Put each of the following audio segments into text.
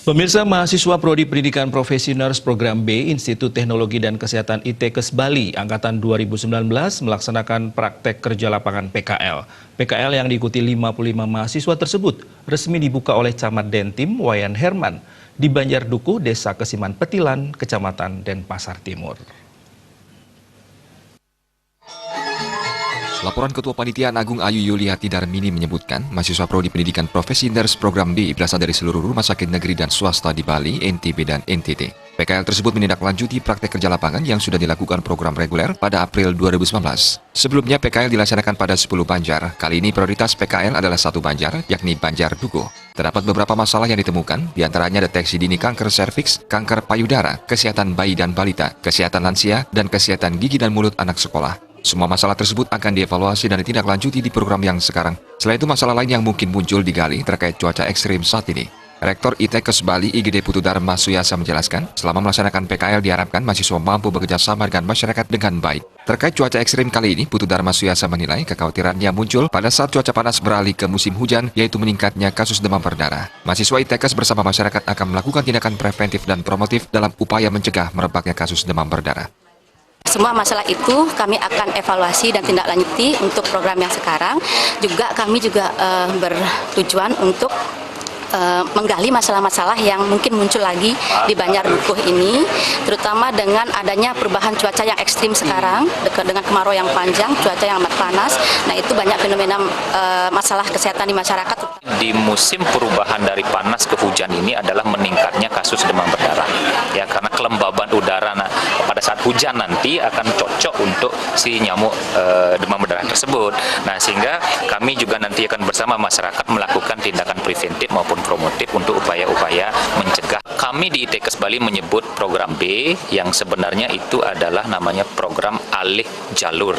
Pemirsa, mahasiswa Prodi Pendidikan Profesi Nurse Program B Institut Teknologi dan Kesehatan ITKes Bali Angkatan 2019 melaksanakan praktek kerja lapangan PKL. PKL yang diikuti 55 mahasiswa tersebut resmi dibuka oleh Camat Dentim Wayan Herman di Banjardukuh, Desa Kesiman Petilan, Kecamatan Denpasar Timur. Laporan Ketua Panitia Agung Ayu Yuliati Darmini menyebutkan, mahasiswa Prodi Pendidikan Profesi Nurse Program B berasal dari seluruh rumah sakit negeri dan swasta di Bali, NTB, dan NTT. PKL tersebut menindaklanjuti praktek kerja lapangan yang sudah dilakukan program reguler pada April 2019. Sebelumnya PKL dilaksanakan pada 10 Banjar. Kali ini prioritas PKL adalah 1 Banjar, yakni Banjardukuh. Terdapat beberapa masalah yang ditemukan, diantaranya deteksi dini kanker serviks, kanker payudara, kesehatan bayi dan balita, kesehatan lansia, dan kesehatan gigi dan mulut anak sekolah. Semua masalah tersebut akan dievaluasi dan ditindaklanjuti di program yang sekarang. Selain itu, masalah lain yang mungkin muncul digali terkait cuaca ekstrim saat ini. Rektor ITKes Bali IGD Putu Dharma Suyasa menjelaskan, selama melaksanakan PKL diharapkan mahasiswa mampu bekerja sama dengan masyarakat dengan baik. Terkait cuaca ekstrim kali ini, Putu Dharma Suyasa menilai kekhawatirannya muncul pada saat cuaca panas beralih ke musim hujan, yaitu meningkatnya kasus demam berdarah. Mahasiswa ITKes bersama masyarakat akan melakukan tindakan preventif dan promotif dalam upaya mencegah merebaknya kasus demam berdarah. Semua masalah itu kami akan evaluasi dan tindak lanjuti untuk program yang sekarang. Kami juga bertujuan untuk menggali masalah-masalah yang mungkin muncul lagi di Banjardukuh ini, terutama dengan adanya perubahan cuaca yang ekstrim sekarang, dengan kemarau yang panjang, cuaca yang amat panas. Nah, itu banyak fenomena masalah kesehatan di masyarakat. Di musim perubahan dari panas ke hujan ini adalah meningkatnya kasus demam berdarah. Ya, karena kelembaban udara pada saat hujan nanti akan cocok untuk si nyamuk demam berdarah tersebut. Nah, sehingga kami juga nanti akan bersama masyarakat melakukan tindakan preventif maupun promotif untuk upaya-upaya mencegah. Kami di ITKes Bali menyebut program B yang sebenarnya itu adalah namanya program alih jalur.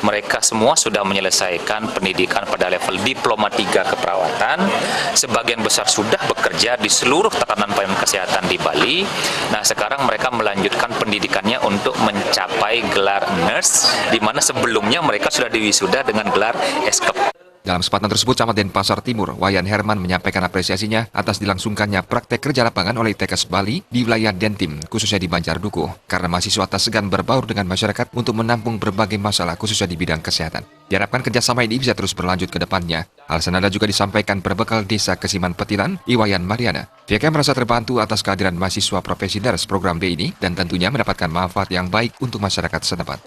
Mereka semua sudah menyelesaikan pendidikan pada level diploma 3 keperawatan. Sebagian besar sudah bekerja di seluruh tatanan pelayanan kesehatan di Bali. Nah, sekarang mereka melanjutkan pendidikannya untuk mencapai gelar nurse, di mana sebelumnya mereka sudah diwisuda dengan gelar SKP. Dalam kesempatan tersebut, Camat Denpasar Timur, Wayan Herman menyampaikan apresiasinya atas dilangsungkannya praktek kerja lapangan oleh ITKes Bali di wilayah Dentim, khususnya di Banjardukuh, karena mahasiswa tak segan berbaur dengan masyarakat untuk menampung berbagai masalah khususnya di bidang kesehatan. Diharapkan kerjasama ini bisa terus berlanjut ke depannya. Hal senada juga disampaikan berbekal Desa Kesiman Petilan, Iwayan Mariana. Pihaknya merasa terbantu atas kehadiran mahasiswa profesi nurse program B ini dan tentunya mendapatkan manfaat yang baik untuk masyarakat setempat.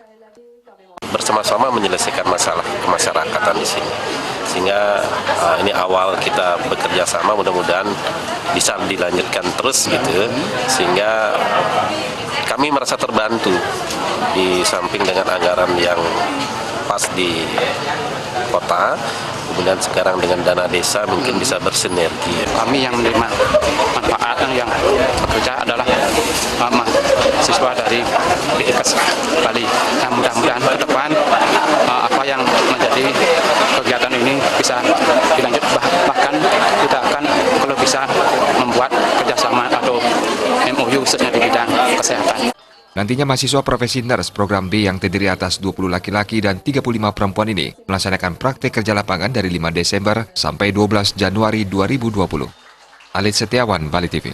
Bersama-sama menyelesaikan masalah kemasyarakatan di sini, sehingga ini awal kita bekerja sama, mudah-mudahan bisa dilanjutkan terus gitu, sehingga kami merasa terbantu di samping dengan anggaran yang pas di kota, kemudian sekarang dengan dana desa mungkin bisa bersinergi. Kami yang menerima manfaat yang bekerja adalah mahasiswa dari ITKes Bali. Nah, mudah-mudahan ke depan apa yang menjadi kegiatan ini bisa dilanjut, bahkan kita akan kalau bisa membuat kerjasama atau MOU khususnya di bidang kesehatan. Nantinya mahasiswa profesi nurse program B yang terdiri atas 20 laki-laki dan 35 perempuan ini melaksanakan praktek kerja lapangan dari 5 Desember sampai 12 Januari 2020. Alit Setiawan, Bali TV.